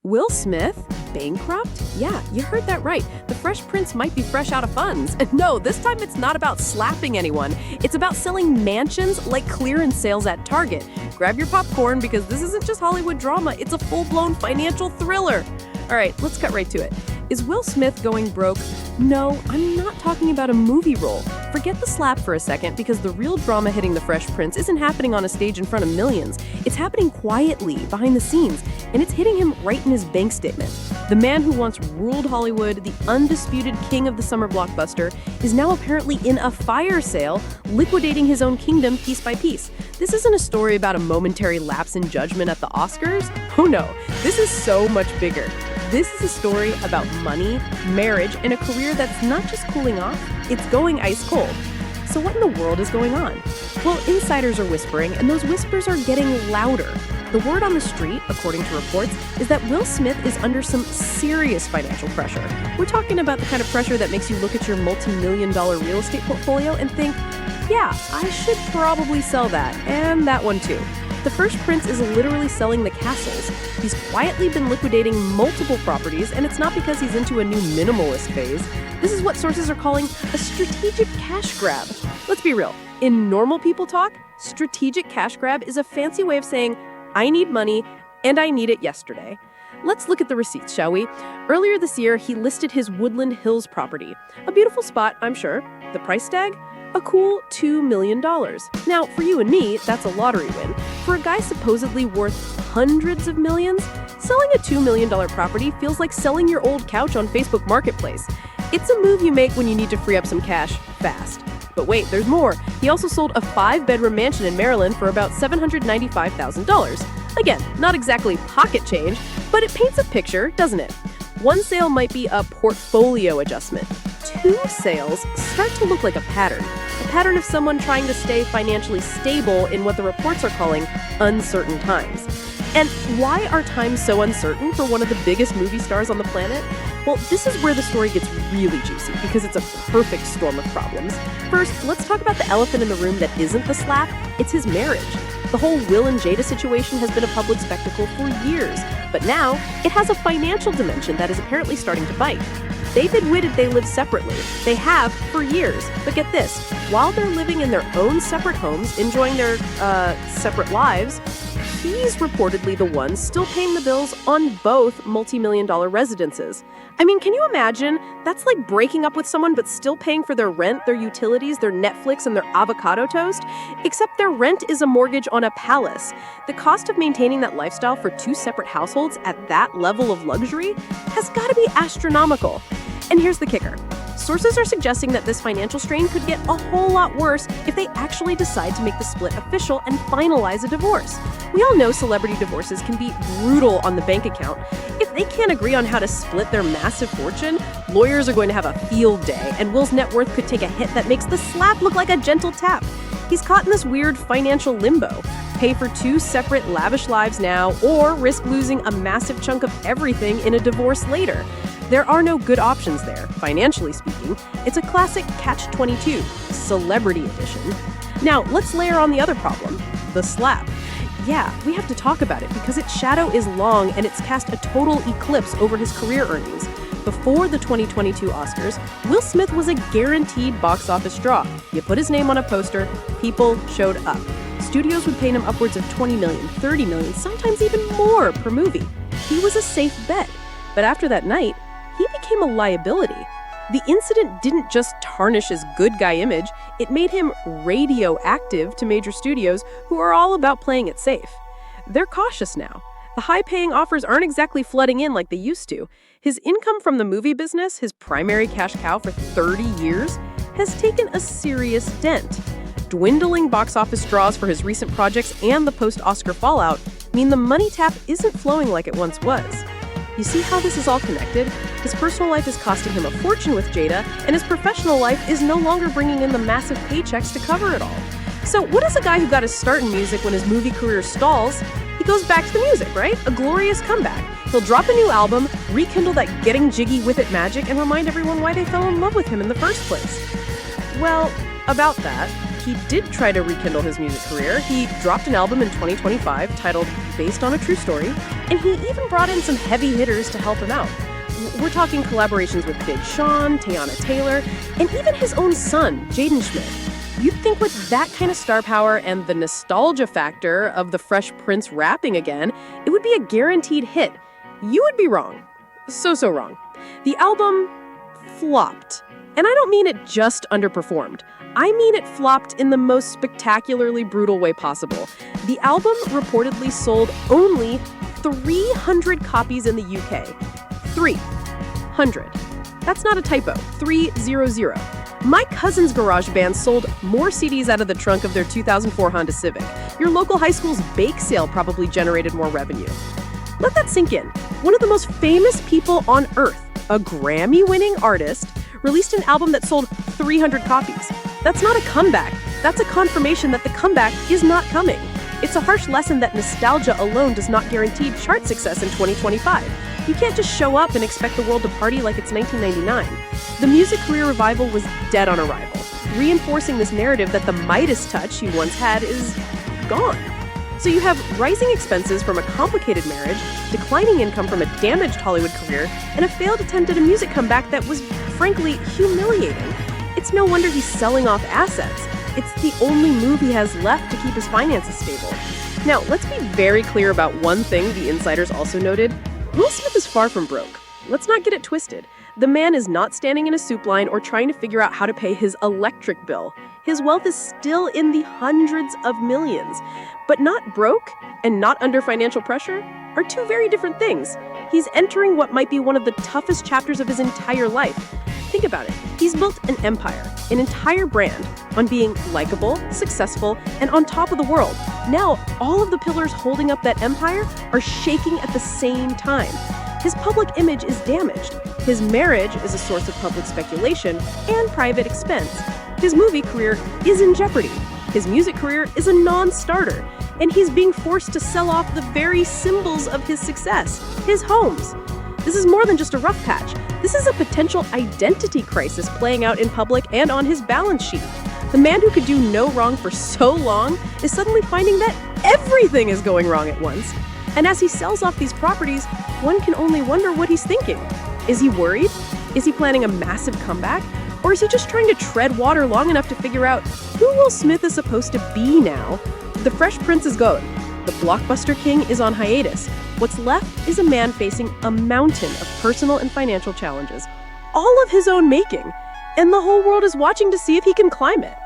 Will Smith? Bankrupt? Yeah, you heard that right. The Fresh Prince might be fresh out of funds. And no, this time it's not about slapping anyone. It's about selling mansions like clearance sales at Target. Grab your popcorn because this isn't just Hollywood drama, it's a full-blown financial thriller. All right, let's cut right to it. Is Will Smith going broke? No, I'm not talking about a movie role. Forget the slap for a second because the real drama hitting the Fresh Prince isn't happening on a stage in front of millions. It's happening quietly, behind the scenes, and it's hitting him right in his bank statement. The man who once ruled Hollywood, the undisputed king of the summer blockbuster, is now apparently in a fire sale, liquidating his own kingdom piece by piece. This isn't a story about a momentary lapse in judgment at the Oscars. Oh no, this is so much bigger. This is a story about money, marriage, and a career that's not just cooling off, it's going ice cold. So what in the world is going on? Well, insiders are whispering, and those whispers are getting louder. The word on the street, according to reports, is that Will Smith is under some serious financial pressure. We're talking about the kind of pressure that makes you look at your multi-million-dollar real estate portfolio and think, yeah, I should probably sell that, and that one too. The Fresh Prince is literally selling the castles. He's quietly been liquidating multiple properties, and it's not because he's into a new minimalist phase. This is what sources are calling a strategic cash grab. Let's be real. In normal people talk, strategic cash grab is a fancy way of saying, I need money, and I need it yesterday. Let's look at the receipts, shall we? Earlier this year, he listed his Woodland Hills property. A beautiful spot, I'm sure. The price tag? A cool $2 million. Now, for you and me, that's a lottery win. For a guy supposedly worth hundreds of millions, selling a $2 million property feels like selling your old couch on Facebook Marketplace. It's a move you make when you need to free up some cash fast. But wait, there's more. He also sold a 5-bedroom mansion in Maryland for about $795,000. Again, not exactly pocket change, but it paints a picture, doesn't it? One sale might be a portfolio adjustment. 2 sales start to look like a pattern of someone trying to stay financially stable in what the reports are calling uncertain times. And why are times so uncertain for one of the biggest movie stars on the planet? Well, this is where the story gets really juicy because it's a perfect storm of problems. First, let's talk about the elephant in the room that isn't the slap, it's his marriage. The whole Will and Jada situation has been a public spectacle for years, but now it has a financial dimension that is apparently starting to bite. They've admitted they live separately. They have for years. But get this, while they're living in their own separate homes, enjoying their separate lives, he's reportedly the one still paying the bills on both multi-million-dollar residences. I mean, can you imagine? That's like breaking up with someone but still paying for their rent, their utilities, their Netflix, and their avocado toast. Except their rent is a mortgage on a palace. The cost of maintaining that lifestyle for 2 separate households at that level of luxury has got to be astronomical. And here's the kicker. Sources are suggesting that this financial strain could get a whole lot worse if they actually decide to make the split official and finalize a divorce. We all know celebrity divorces can be brutal on the bank account. If they can't agree on how to split their massive fortune, lawyers are going to have a field day, and Will's net worth could take a hit that makes the slap look like a gentle tap. He's caught in this weird financial limbo. Pay for 2 separate lavish lives now, or risk losing a massive chunk of everything in a divorce later. There are no good options there, financially speaking. It's a classic catch-22, celebrity edition. Now, let's layer on the other problem, the slap. Yeah, we have to talk about it because its shadow is long and it's cast a total eclipse over his career earnings. Before the 2022 Oscars, Will Smith was a guaranteed box office draw. You put his name on a poster, people showed up. Studios would pay him upwards of $20 million, $30 million, sometimes even more per movie. He was a safe bet. But after that night, he became a liability. The incident didn't just tarnish his good guy image, it made him radioactive to major studios who are all about playing it safe. They're cautious now. The high-paying offers aren't exactly flooding in like they used to. His income from the movie business, his primary cash cow for 30 years, has taken a serious dent. Dwindling box office draws for his recent projects and the post-Oscar fallout mean the money tap isn't flowing like it once was. You see how this is all connected? His personal life is costing him a fortune with Jada, and his professional life is no longer bringing in the massive paychecks to cover it all. So what does a guy who got his start in music when his movie career stalls? He goes back to the music, right? A glorious comeback. He'll drop a new album, rekindle that getting jiggy with it magic, and remind everyone why they fell in love with him in the first place. Well, about that, he did try to rekindle his music career. He dropped an album in 2025 titled Based on a True Story, and he even brought in some heavy hitters to help him out. We're talking collaborations with Big Sean, Teyana Taylor, and even his own son, Jaden Smith. You'd think with that kind of star power and the nostalgia factor of the Fresh Prince rapping again, it would be a guaranteed hit. You would be wrong. So wrong. The album flopped. And I don't mean it just underperformed. I mean it flopped in the most spectacularly brutal way possible. The album reportedly sold only 300 copies in the UK. 300. That's not a typo. 300. My cousin's garage band sold more CDs out of the trunk of their 2004 Honda Civic. Your local high school's bake sale probably generated more revenue. Let that sink in. One of the most famous people on earth, a Grammy-winning artist, released an album that sold 300 copies. That's not a comeback. That's a confirmation that the comeback is not coming. It's a harsh lesson that nostalgia alone does not guarantee chart success in 2025. You can't just show up and expect the world to party like it's 1999. The music career revival was dead on arrival, reinforcing this narrative that the Midas touch he once had is gone. So you have rising expenses from a complicated marriage, declining income from a damaged Hollywood career, and a failed attempt at a music comeback that was, frankly, humiliating. It's no wonder he's selling off assets. It's the only move he has left to keep his finances stable. Now, let's be very clear about one thing the insiders also noted. Will Smith is far from broke. Let's not get it twisted. The man is not standing in a soup line or trying to figure out how to pay his electric bill. His wealth is still in the hundreds of millions. But not broke and not under financial pressure are two very different things. He's entering what might be one of the toughest chapters of his entire life. Think about it. He's built an empire, an entire brand, on being likable, successful, and on top of the world. Now, all of the pillars holding up that empire are shaking at the same time. His public image is damaged. His marriage is a source of public speculation and private expense. His movie career is in jeopardy. His music career is a non-starter. And he's being forced to sell off the very symbols of his success, his homes. This is more than just a rough patch. This is a potential identity crisis playing out in public and on his balance sheet. The man who could do no wrong for so long is suddenly finding that everything is going wrong at once. And as he sells off these properties, one can only wonder what he's thinking. Is he worried? Is he planning a massive comeback? Or is he just trying to tread water long enough to figure out who Will Smith is supposed to be now? The Fresh Prince is gone. The blockbuster king is on hiatus. What's left is a man facing a mountain of personal and financial challenges, all of his own making, and the whole world is watching to see if he can climb it.